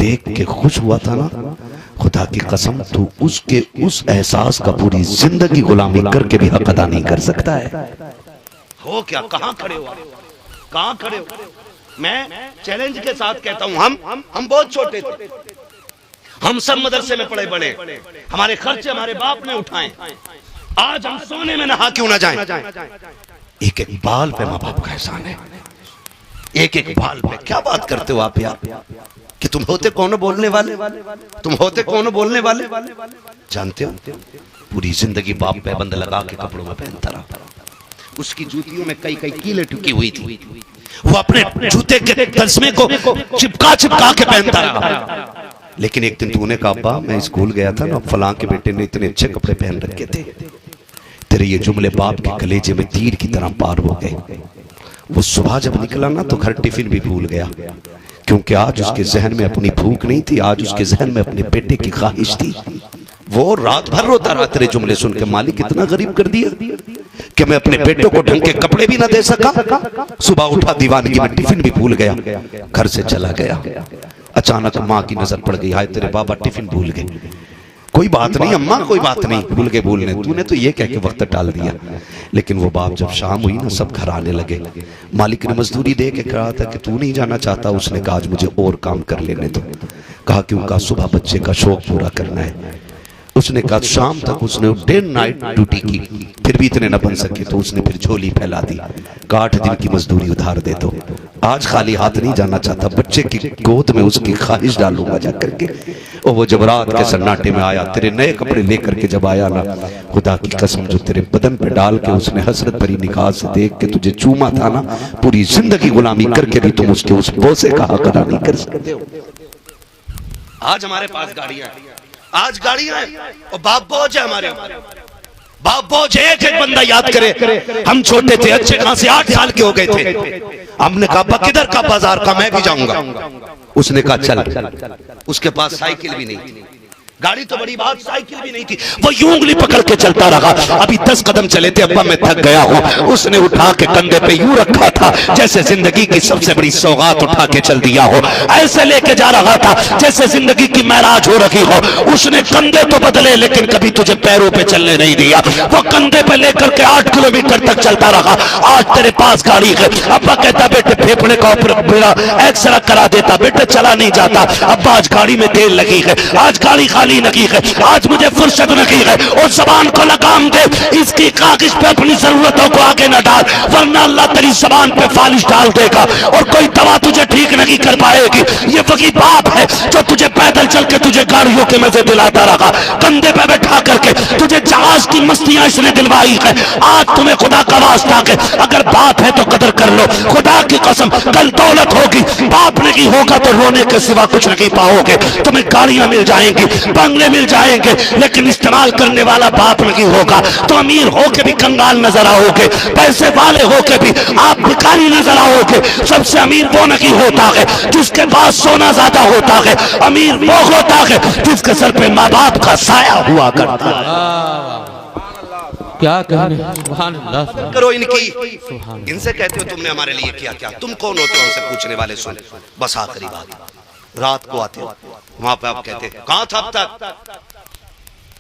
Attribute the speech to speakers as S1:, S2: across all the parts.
S1: देख के खुश हुआ था ना, खुदा की कसम तू उसके उस एहसास का पूरी जिंदगी गुलामी करके भी हक अदा नहीं कर सकता है।
S2: हो क्या, कहां खड़े हो, कहां खड़े हो? मैं चैलेंज के साथ कहता हूं, हम बहुत छोटे थे, हम सब मदरसे में पढ़े बड़े, हमारे खर्चे हमारे बाप ने उठाए, आज हम सोने में नहा क्यों ना जाएं?
S1: एक एक बाल पे माँ बाप का एहसान है, एक एक बाल पे। क्या बात करते हो आप यार, कि तुम होते कौन बोलने वाले, तुम होते कौन बोलने वाले? जानते हो पूरी जिंदगी बाप पे बंद लगा के कपड़ों में पहनता रहा, उसकी जूतियों में कई कई कीले टुकी हुई थी, वो अपने जूते के तस्मे को चिपका चिपका के पहनता रहा। लेकिन एक दिन तूने कहा अब्बा मैं स्कूल गया था ना, फलां के बेटे ने इतने अच्छे कपड़े पहन रखे थे। तेरे ये जुमले बाप के कलेजे में तीर की तरह पार हो गए। वो सुबह जब निकला ना तो घर टिफिन भी भूल गया, क्योंकि आज उसके जहन में अपनी भूख नहीं थी, आज उसके जहन में अपने बेटे की ख्वाहिश थी। वो रात भर रोता रहा तेरे जुमले सुन के, मालिक इतना गरीब कर दिया कि मैं अपने बेटों को ढंग के कपड़े भी ना दे सका। सुबह उठा दीवानगी में टिफिन भी भूल गया, घर से चला गया। अचानक माँ की नजर पड़ गई, हाय तेरे बाबा टिफिन भूल गए। कोई बात नहीं अम्मा, कोई बात नहीं, भूल गए भूलने, तूने तो ये कह के वक्त टाल दिया। लेकिन वो बाप जब शाम हुई ना, सब घर आने लगे। मालिक ने मजदूरी दे के कहा था कि तू नहीं जाना चाहता, उसने कहा आज मुझे और काम कर लेने दो। कहा कि उनका सुबह बच्चे का शौक पूरा करना है। उसने कहा शाम तक उसने डे नाइट ड्यूटी की, फिर भी इतने न बन सके तो उसने फिर झोली फैला दी, 8 दिन की मजदूरी उधार दे दो। आज खाली हाथ नहीं जाना चाहता, बच्चे की गोद में उसकी ख्वाहिश डालूंगा जा करके। और वो जब रात के सन्नाटे में आया, तेरे नए कपड़े लेकर के जब आया ना, खुदा की कसम जो तेरे बदन पे डाल के उसने हसरत भरी निगाह से देख के तुझे चूमा था ना, पूरी जिंदगी गुलामी करके भी तुम उसके उस बोसे का हक अदा नहीं कर सकते हो।
S2: आज हमारे पास गाड़ियां हैं, आज गाड़ियां हैं और बाप बोझ है हमारे, बाप बोझ। एक एक बंदा याद करे, हम छोटे थे, अच्छे खासे 8 साल के हो गए थे, हमने कहा किधर का बाजार का, मैं भी जाऊंगा। उसने कहा चल, उसके पास साइकिल भी नहीं थी, गाड़ी तो बड़ी बात, साइकिल भी नहीं थी। वो यूं उंगली पकड़ के चलता रहा, अभी 10 कदम चले थे, अब्बा मैं थक गया हूं। उसने उठा के कंधे पे यूं रखा था जैसे जिंदगी की सबसे बड़ी सौगात उठा के चल दिया हो, ऐसे लेके जा रहा था जैसे जिंदगी की महराज हो रही हो। उसने कंधे तो बदले लेकिन कभी तुझे पैरों पे चलने नहीं दिया। वो कंधे पे लेकर के 8 किलोमीटर तक चलता रहा। आज तेरे पास गाड़ी है, अब्बा कहता बेटे फेफड़े का एक्सरा करा देता, बेटे चला नहीं जाता। अब्बा आज गाड़ी में तेल लगी है, आज गाड़ी खाली नहीं है, आज मुझे फुर्सत नहीं है। और जबान को लगाम दे, इसकी कागज पे अपनी जरूरतों को आगे न डाल, वरना अल्लाह तेरी जबान पे फालिश डाल देगा और कोई दवा तुझे ठीक नहीं कर पाएगी। ये वही बाप है जो तुझे पैदल चल के तुझे गाड़ियों के मजे दिलाता रहा, कंधे पे बैठा करके तुझे जहाज की मस्तियां इसने दिलवाई है। आज तुम्हें खुदा का वास्ता है, अगर बाप है तो कदर कर लो। खुदा की कसम कल दौलत होगी, बाप नहीं होगा तो रोने के सिवा कुछ नहीं पाओगे। तुम्हें गाड़ियां मिल जाएंगी, बंगले मिल जाएंगे, लेकिन इस्तेमाल करने वाला बाप नहीं होगा तो अमीर होके भी कंगाल नजर आओगे, पैसे वाले होके भी आप भिखारी नजर आओगे। सबसे अमीर वो नहीं होता है जिसके पास सोना ज्यादा होता है, अमीर वो होता है जिसके सर पे माँ बाप का साया हुआ करता है।
S3: क्या कहने
S2: करो इनकी, इनसे कहते हो तुमने हमारे लिए किया क्या, तुम कौन होते हो हमसे पूछने वाले। सुन बस आखिरी बात, रात को आते हो वहां पे आप कहते कहां था अब तक,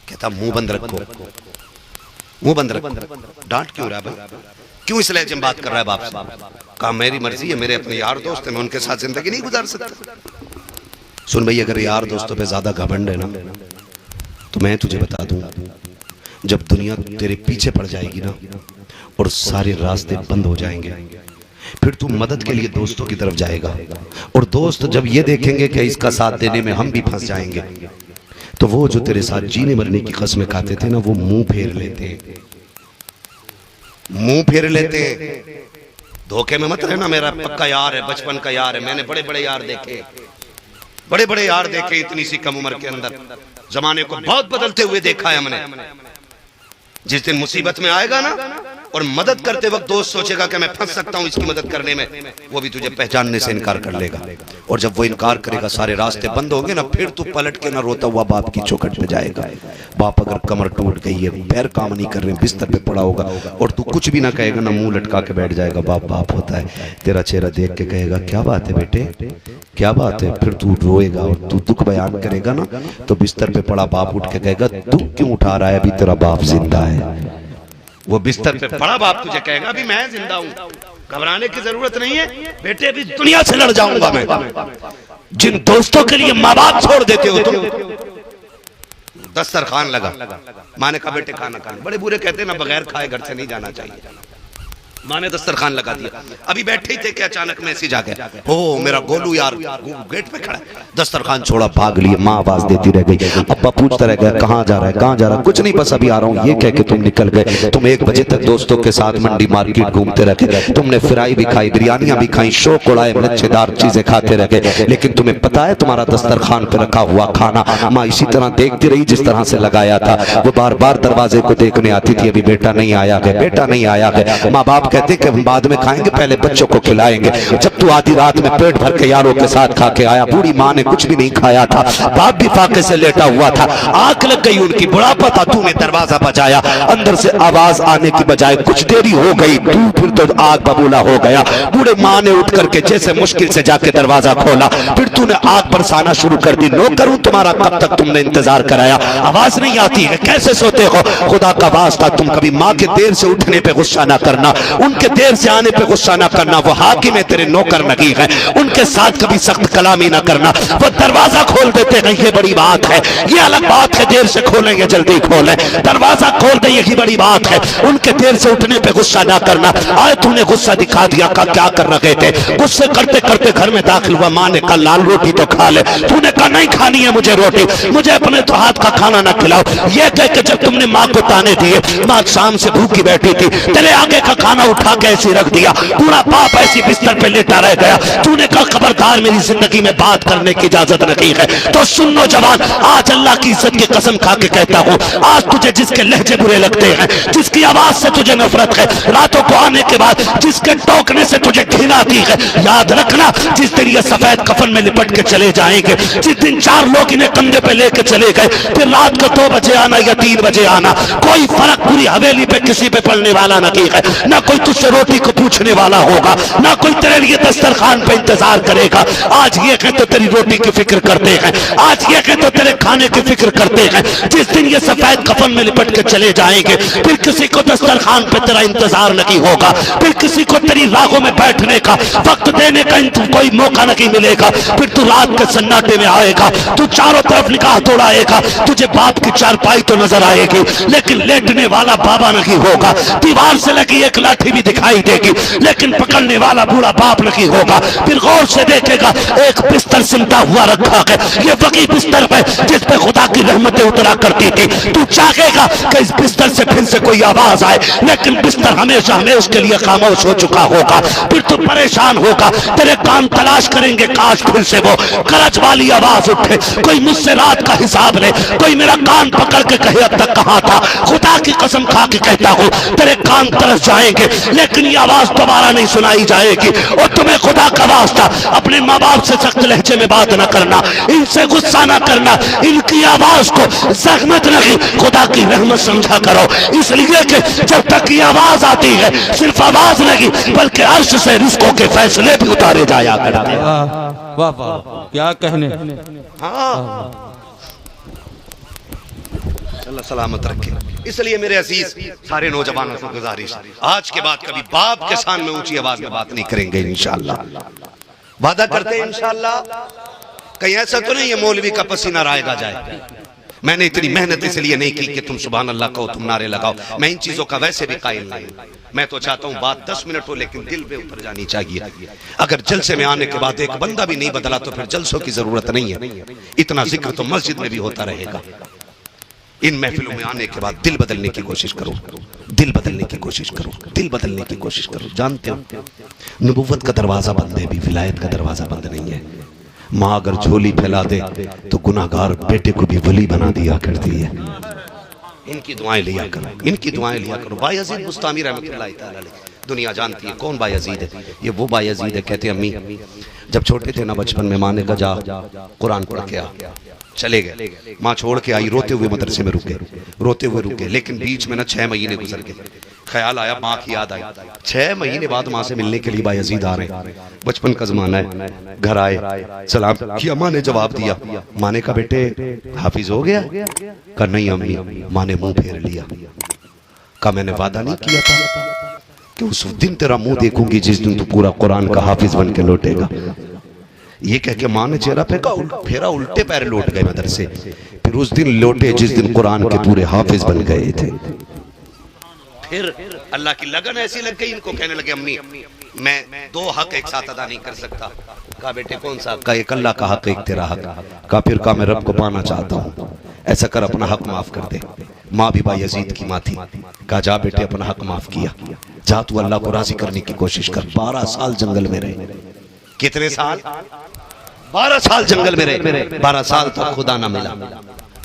S2: कहता मुंह बंद रखो, मुंह बंद रखो। डांट क्यों रहा है भाई, क्यों इस लहजे में बात कर रहा है बाप से? कहा मेरी मर्जी है, मेरे अपने यार दोस्त हैं, मैं उनके साथ जिंदगी नहीं गुजार सकता। सुन भाई, अगर यार दोस्तों पे ज्यादा घमंड है ना तो मैं तुझे बता दूं, जब दुनिया तेरे पीछे पड़ जाएगी ना और सारे रास्ते बंद हो जाएंगे, फिर तू मदद के लिए दोस्तों की तरफ जाएगा और दोस्त जब ये देखेंगे कि इसका साथ देने में हम भी फंस जाएंगे, तो वो जो तेरे साथ जीने मरने की कसमें खाते थे ना, वो मुंह फेर लेते हैं, मुंह फेर लेते हैं। धोखे में मत रहना, मेरा पक्का यार है, बचपन का यार है। मैंने बड़े बड़े यार देखे, बड़े बड़े यार देखे इतनी सी कम उम्र के अंदर। जमाने को बहुत बदलते हुए देखा है हमने। जिस दिन मुसीबत में आएगा ना और मदद करते वक्त दोस्त सोचेगा कि मैं फंस सकता हूं इसकी मदद करने में, वो भी तुझे पहचानने से इनकार कर लेगा। और जब वो इनकार करेगा, सारे रास्ते बंद होंगे ना, फिर तू पलट के ना रोता हुआ बाप की चौखट पे जाएगा।
S1: बाप अगर कमर टूट गई है, पैर काम नहीं कर रहे, बिस्तर पे पड़ा होगा और तू कुछ भी ना कहेगा ना, मुंह लटका के बैठ जाएगा, बाप बाप होता है। तेरा चेहरा देख के कहेगा क्या बात है बेटे, क्या बात है। फिर तू रोएगा और तू दुख बयान करेगा ना, तो बिस्तर पे पड़ा बाप उठ के कहेगा दुख क्यों उठा रहा है, अभी तेरा बाप जिंदा है।
S2: वो बिस्तर पे पड़ा बाप तुझे कहेगा अभी मैं जिंदा हूँ, घबराने की जरूरत नहीं है बेटे, अभी दुनिया से लड़ जाऊंगा मैं। जिन दोस्तों के लिए माँ बाप छोड़ देते हो तुम, दस्तरखान लगा, माँ ने कहा बेटे खाना खाने, बड़े बुरे कहते हैं ना बगैर खाए घर से नहीं जाना चाहिए। माँ ने दस्तरखान लगा दिया, अभी बैठे ही थे कि अचानक मैसेज आ गया, ओ मेरा गोलू यार गेट पे खड़ा है। दस्तरखान छोड़ा भाग लिए, माँ आवाज देती रह गई, अब्बा पूछता रह गया कहाँ जा रहा है, कहाँ जा रहा है, कुछ नहीं बस अभी आ रहा हूँ, ये कह के तुम निकल गए। तुम 1 बजे तक दोस्तों के साथ मंडी मार्केट घूमते रहे, तुमने फ्राई भी खाई, बिरयानियां भी खाई, शौक उड़ाए, मच्छेदार चीजें खाते रहे, लेकिन तुम्हें पता है तुम्हारा दस्तरखान पे रखा हुआ खाना माँ इसी तरह देखती रही जिस तरह से लगाया था। वो बार बार दरवाजे को देखने आती थी, अभी बेटा नहीं आया है, बेटा नहीं आया है। माँ बाप कहते कि हम बाद में खाएंगे, पहले बच्चों को खिलाएंगे। जब तू आधी रात में पेट भर के यारों के साथ खा के आया, बूढ़ी माँ ने कुछ भी नहीं खाया था, बाप भी फाके से लेटा हुआ था, आंख लग गई उनकी, बुढ़ापा था, तूने दरवाजा बजाया, अंदर से आवाज आने की बजाय कुछ देरी हो गई, तू फिर तो आग बबूला हो गया। बूढ़े माँ ने उठ करके जैसे मुश्किल से जाके दरवाजा खोला, फिर तूने आग बरसाना शुरू कर दी, नौकर हूं तुम्हारा, कब तक तुमने इंतजार कराया, आवाज नहीं आती है, कैसे सोते हो। खुदा का वास्ता तुम कभी माँ के देर से उठने पे गुस्सा ना करना, उनके देर से आने पे गुस्सा ना करना, वो हाकिम है तेरे नौकर नहीं है, उनके साथ कभी सख्त कलामी ना करना। वो दरवाजा खोल देते हैं ये बड़ी बात है, ये अलग बात है देर से खोलें या जल्दी खोलें, दरवाजा खोल दे यही बड़ी बात है। उनके देर से उठने पे गुस्सा ना करना। आज तूने गुस्सा दिखा दिया, का क्या कर रहे थे, गुस्से करते करते घर में दाखिल हुआ, माँ ने कहा लाल रोटी तो खा ले, तूने कहा नहीं खानी है मुझे रोटी, मुझे अपने तो हाथ का खाना ना खिलाओ। ये कह के जब तुमने माँ को ताने दिए, माँ शाम से भूखी बैठी थी, तेरे आगे का खाना उठा के ऐसे रख दिया, पूरा बाप ऐसी बिस्तर पे लेटा रह गया। तूने कहा खबरदार मेरी जिंदगी में बात करने की इजाजत नहीं है, तो सुन लो जवान, आज अल्लाह की इज्जत की कसम खा के कहता हूँ, आज तुझे जिसके लहजे बुरे लगते हैं, जिसकी आवाज से तुझे नफरत है, रातों को आने के बाद जिसके टोकने से तुझे घृणा आती है, याद रखना जिस दिन ये सफेद कफन में लिपट के चले जाएंगे, जिस दिन 4 लोग इन्हें कंधे पे लेके चले गए, फिर रात को 2 बजे आना या 3 बजे आना, कोई फर्क पूरी हवेली पे किसी पे पड़ने वाला नहीं है, ना कोई तुझसे रोटी को पूछने वाला होगा, ना कोई तेरे लिए दस्तरखान पे इंतजार करेगा। आज ये कहे तो तेरी रोटी की फिक्र करते हैं, आज ये कहे तो तेरे खाने की फिक्र करते हैं, जिस दिन ये सफेद कफन में लिपट के चले जाएंगे, फिर किसी को दस्तरखान पे तेरा इंतजार नहीं होगा, फिर किसी को तेरी राहों में बैठने का, वक्त देने का कोई मौका नहीं मिलेगा। फिर तू रात के सन्नाटे में आएगा, तू चारों तरफ निगाह दौड़ाएगा, तुझे बाप की चारपाई तो नजर आएगी, लेकिन लेटने वाला बाबा नहीं होगा, दीवार से लगी एक लाठी भी दिखाई देगी, लेकिन पकड़ने वाला बूढ़ा बाप नहीं होगा। फिर गौर से देखेगा, एक बिस्तर सिमटा हुआ रखा है, ये वही बिस्तर है जिस पे खुदा की रहमतें उतरा करती थी। तू चाहेगा कि इस बिस्तर से फिर से कोई आवाज आए, लेकिन बिस्तर हमेशा हमें उसके लिए खामोश हो चुका होगा। फिर तू परेशान होगा, तेरे कान तलाश करेंगे, काश फिर से वो करज वाली आवाज उठे, कोई मुझसे रात का हिसाब ले, कोई मेरा कान पकड़ के कहे अब तक कहां था। खुदा की कसम खा के कहता हूं, तेरे कान तरस जाएंगे, लेकिन ये आवाज दोबारा नहीं सुनाई जाएगी। और तुम्हें खुदा का वास्ता अपने माँ बाप से सख्त लहजे में बात न करना, इनसे गुस्सा न करना, इनकी आवाज को जख्मत नहीं खुदा की रहमत समझा करो, इसलिए कि जब तक ये आवाज आती है, सिर्फ आवाज नहीं बल्कि अर्श से रिस्कों के फैसले भी उतारे जाया करते हैं।
S3: वाह वाह, क्या कहने।
S2: अल्लाह सलामत रखे। इसलिए मेरे अजीज सारे नौजवानों से गुजारिश, आज के बाद कभी बाप के सामने ऊंची आवाज में बात नहीं करेंगे इंशाअल्लाह, वादा करते हैं इंशाअल्लाह। कहीं ऐसा तो नहीं है मौलवी का पसीना रायगा जाए। मैंने इतनी मेहनत इसलिए नहीं की कि तुम सुभान अल्लाह कहो, तुम नारे लगाओ, मैं इन चीजों का वैसे भी कायल नहीं हूं। मैं तो चाहता हूं बात 10 मिनट हो, लेकिन दिल पे उतर जानी चाहिए। अगर जलसे में आने के बाद एक बंदा भी नहीं बदला तो फिर जलसों की जरूरत नहीं है। इतना जिक्र तो मस्जिद में भी होता रहेगा। इन महफिलों में आने के बाद दिल बदलने की कोशिश करो, दिल बदलने की कोशिश करो, दिल बदलने की कोशिश करो। जानते हो नबुव्वत का दरवाजा बंद है, भी विलायत का दरवाजा बंद नहीं है। माँ अगर झोली फैला दे तो गुनाहगार बेटे को भी वली बना दिया करती है। इनकी दुआएं लिया करो, इनकी दुआएं लिया करो। बायजीद बुस्तामी रहमतुल्लाह तआला अलैह
S1: दुनिया जानती है कौन बायजीद है, ये वो बायजीद है। कहते अम्मी जब छोटे थे ना बचपन में माँ ने कहा जा कुरान पढ़ के आ, चले गए। माँ छोड़ के आई, रोते हुए मदरसे में रुके, रोते हुए रुके। लेकिन बीच में ना 6 महीने गुजर गए। ख्याल आया, माँ की याद आई। 6 महीने बाद माँ से मिलने के लिए बायजीद आ रहे हैं, बचपन का जमाना है। घर आए, सलाम किया, माँ ने जवाब दिया। माँ ने कहा बेटे हाफिज हो गया? कहा नहीं अम्मी। माँ ने मुंह फेर लिया। कहा मैंने वादा नहीं किया था कि उस दिन तेरा मुंह देखूंगी जिस दिन तू पूरा कुरान का हाफिज बन के लौटेगा। ये कह के माँ ने चेहरा फेरा, उल्टे पैर लौट गए मदरसे। फिर उस दिन लौटे जिस दिन कुरान के पूरे हाफिज बन गए थे। फिर अल्लाह की लगन ऐसी लग गई, इनको कहने लगे अम्मी मैं 2 हक एक साथ अदा नहीं कर सकता। कहा बेटे कौन सा? का एक अल्लाह का हक, एक तेरा हक। कहा फिर कहा मैं रब को पाना चाहता हूँ, ऐसा कर अपना हक माफ कर दे। माँ भी बायजीद की माँ थी। कहा जा बेटे अपना हक माफ किया, जा तू अल्लाह को राजी करने की कोशिश कर। 12 साल जंगल में रहे। कितने साल? 12 साल जंगल में रहे। 12 साल तक खुदा ना मिला,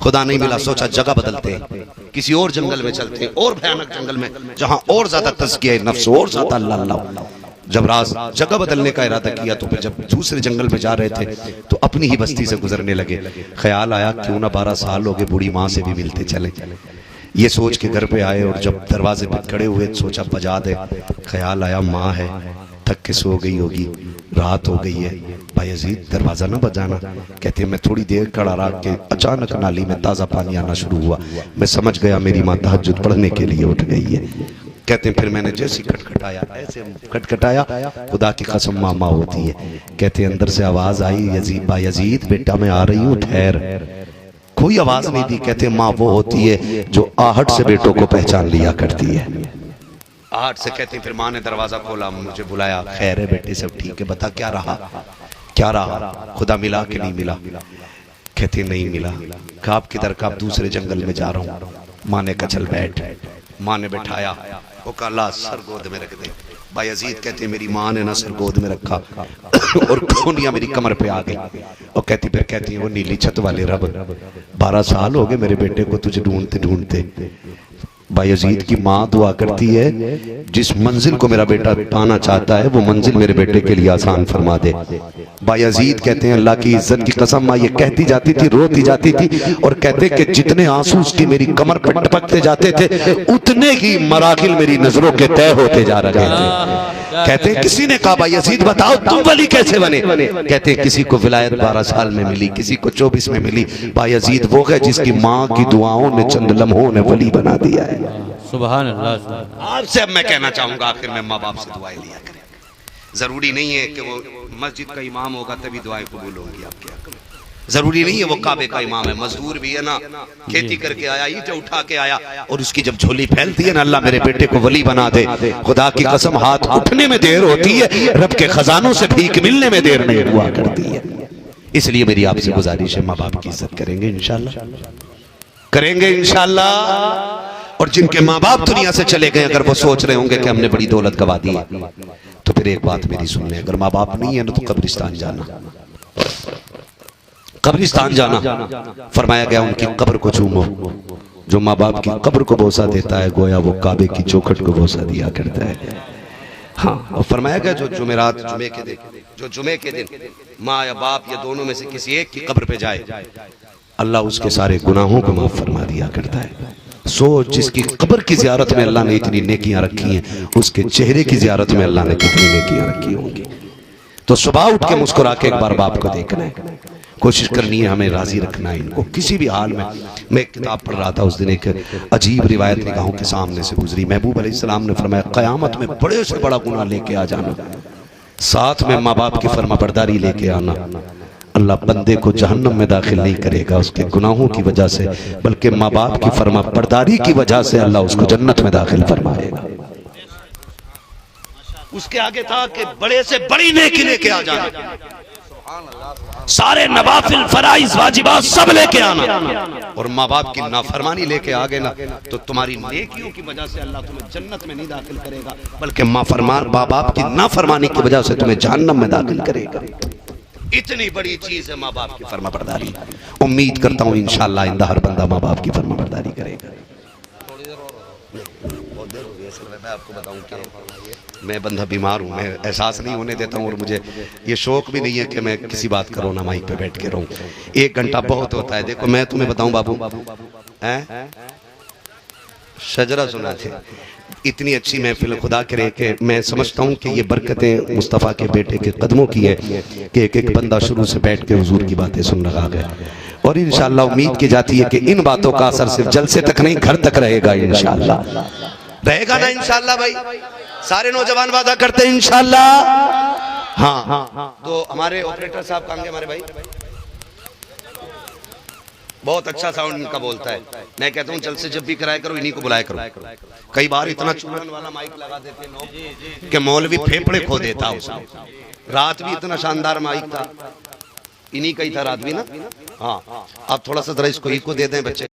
S1: खुदा नहीं मिला। सोचा जगह बदलते हैं, किसी और जंगल में चलते हैं, और भयानक जंगल में जहां और ज्यादा तज़किया नफ्स, और ज्यादा अल्लाह अल्लाह। जब राज जगह बदलने का इरादा किया तो फिर जब दूसरे जंगल में जा रहे थे तो अपनी ही बस्ती से गुजरने लगे। ख्याल आया क्यों ना 12 साल हो गए, बूढ़ी माँ से भी मिलते चले। ये सोच के घर पे आए और जब दरवाजे पे खड़े हुए सोचा बजा दे। ख्याल आया माँ है, थक के सो गई होगी, रात हो गई है। बायजीद दरवाजा ना बजाना। कहते मैं थोड़ी देर खड़ा रह के अचानक नाली में ताज़ा पानी आना शुरू हुआ। मैं समझ गया मेरी माँ तहज्जुद पढ़ने के लिए उठ गई है। कहते फिर मैंने जैसे खटखटाया, ऐसे खटखटाया, खुदा की कसम मामा होती है। कहते अंदर से आवाज आई, यजीद बायजीद बेटा मैं आ रही हूँ, ठहर। कोई आवाज नहीं दी। कहते माँ वो होती है जो आहट से बेटों को पहचान लिया करती है। आहट से। कहते फिर माँ ने दरवाजा खोला, मुझे बुलाया, खैर है बेटे सब ठीक है, बता क्या रहा, क्या रहा, खुदा मिला कि नहीं मिला? कहते नहीं मिला। कहा आप किधर? का दूसरे जंगल में जा रहा हूँ। माँ ने कहा चल बैठ। माँ ने बैठाया, वो कहा सर गोद में रख दे। बायजीद कहते मेरी माँ ने ना सर गोद में रखा और खूनियां मेरी कमर पे आ गई। और कहती फिर कहती है वो नीली छत वाले रब, 12 साल हो गए मेरे बेटे को तुझे ढूंढते ढूंढते। बायजीद की माँ दुआ करती है जिस मंजिल को मेरा बेटा पाना चाहता है वो मंजिल मेरे बेटे के लिए आसान फरमा दे। बायजीद कहते हैं अल्लाह की इज्जत की कसम माँ ये कहती जाती थी, रोती जाती थी और कहते कि जितने आंसू उसकी मेरी कमर पर टपकते जाते थे उतने ही मराकिल मेरी नजरों के तय होते जा रहे थे। कहते हैं किसी ने कहा बायजीद बताओ तुम वली कैसे बने? कहते हैं किसी को विलायत 12 साल में मिली, किसी को 24 में मिली। बायजीद वो है जिसकी माँ की दुआओं ने चंद लम्हों ने वली बना दिया है।
S3: सुभान अल्लाह।
S1: आपसे अब मैं कहना चाहूंगा आखिर में माँ बाप से दुआएं लिया करें। जरूरी नहीं है कि वो मस्जिद का इमाम होगा तभी दुआएं कबूल होंगी आपके हक में। जरूरी नहीं है वो काबे का इमाम है, मजदूर भी है ना, खेती करके आया, ईंटें उठा के आया और उसकी जब झोली फैलती है ना अल्लाह मेरे बेटे को वली बना दे। खुदा की कसम हाथ उठने में देर होती है, रब के खजानों से भीख मिलने में देर नहीं हुआ करती है। इसलिए मेरी आपसे गुजारिश है माँ बाप की इज्जत करेंगे इंशाल्लाह, करेंगे इंशाल्लाह। और जिनके माँ बाप दुनिया से चले गए अगर वो सोच रहे होंगे कि हमने बड़ी दौलत गवा दी तो फिर एक बात मेरी सुन लें, अगर माँ बाप नहीं है ना तो कब्रिस्तान जाना, कब्रिस्तान जाना। फरमाया गया उनकी कब्र को चूमो। जो माँ बाप की कब्र को बोसा देता है गोया वो काबे की चौखट को बोसा दिया करता है। हाँ, और फरमाया गया जो जुमेरात जुमे के दिन, जो जुमे के दिन माँ या बाप या दोनों में से किसी एक की कब्र पे जाए अल्लाह उसके सारे गुनाहों को माफ फरमा दिया करता है। सोच जिसकी कब्र की जियारत में अल्लाह ने इतनी नेकियां रखी हैं उसके चेहरे की जियारत में अल्लाह ने कितनी नेकियां रखी होंगी। तो सुबह उठ के मुस्कुरा के एक बार बाप को देखना है, कोशिश करनी है हमें राजी रखना है इनको किसी भी हाल में। मैं एक किताब पढ़ रहा था उस दिन, एक अजीब रिवायत निगाहों के सामने से गुजरी। महबूब अलैहिस्सलाम ने फरमाया क़यामत में बड़े से बड़ा गुनाह लेके आ जाना, साथ में माँ बाप की फरमाबरदारी लेके आना, अल्लाह बंदे को जहन्नम में दाखिल नहीं करेगा उसके गुनाहों की वजह से, बल्कि माँ बाप की फरमाबरदारी की वजह से अल्लाह उसको जन्नत में दाखिल फरमाएगा। उसके आगे था कि बड़े से बड़ी नेकी लेके आ जाना, सारे नवाफिल फराइज वाजिबात सब लेके आना, और माँ बाप की नाफरमानी लेके आ गए ना तो तुम्हारी नेकियों की वजह से अल्लाह तुम्हें जन्नत में नहीं दाखिल करेगा बल्कि माँ बाप की नाफरमानी की वजह से तुम्हें जहन्नम में दाखिल करेगा। इतनी बड़ी चीज है माँ बाप की फरमाबरदारी। उम्मीद करता हूँ इंशाअल्लाह आइंदा हर बंदा माँ बाप की फरमाबरदारी करेगा। बहुत देर हो गई, मैं आपको बताऊं क्या मैं बंदा बीमार हूँ, मैं एहसास नहीं होने देता हूँ और मुझे ये शौक भी नहीं है कि मैं किसी बात करूँ ना माइक पे बैठ के रहूँ। 1 घंटा बहुत होता है। देखो मैं तुम्हें बताऊँ बाबू, हैं शजरा सुना थे, इतनी अच्छी महफिल खुदा करे कि मैं समझता हूँ कि ये बरकतें मुस्तफ़ा के बेटे के कदमों की है कि एक एक बंदा शुरू से बैठ के हुजूर की बातें सुन रहा है। और इंशाअल्लाह उम्मीद की जाती है कि इन बातों का असर सिर्फ जलसे तक नहीं घर तक रहेगा। इंशाअल्लाह रहेगा ना इंशाअल्लाह भाई, सारे नौजवान वादा करते हैं इंशाअल्लाह। हाँ तो हमारे ऑपरेटर साहब कहाँ गए हमारे भाई? बहुत अच्छा साउंड इनका बोलता है। मैं कहता हूँ जलसे जब भी कराया करो इन्हीं को बुलाया करो। कई बार इतना चूरन वाला माइक लगा देते हैं कि मौलवी फेफड़े खो देता उसमें। रात भी इतना शानदार माइक था, इन्हीं का ही था रात भी ना। हाँ अब थोड़ा सा जरा इसको इको दे दें बच्चे।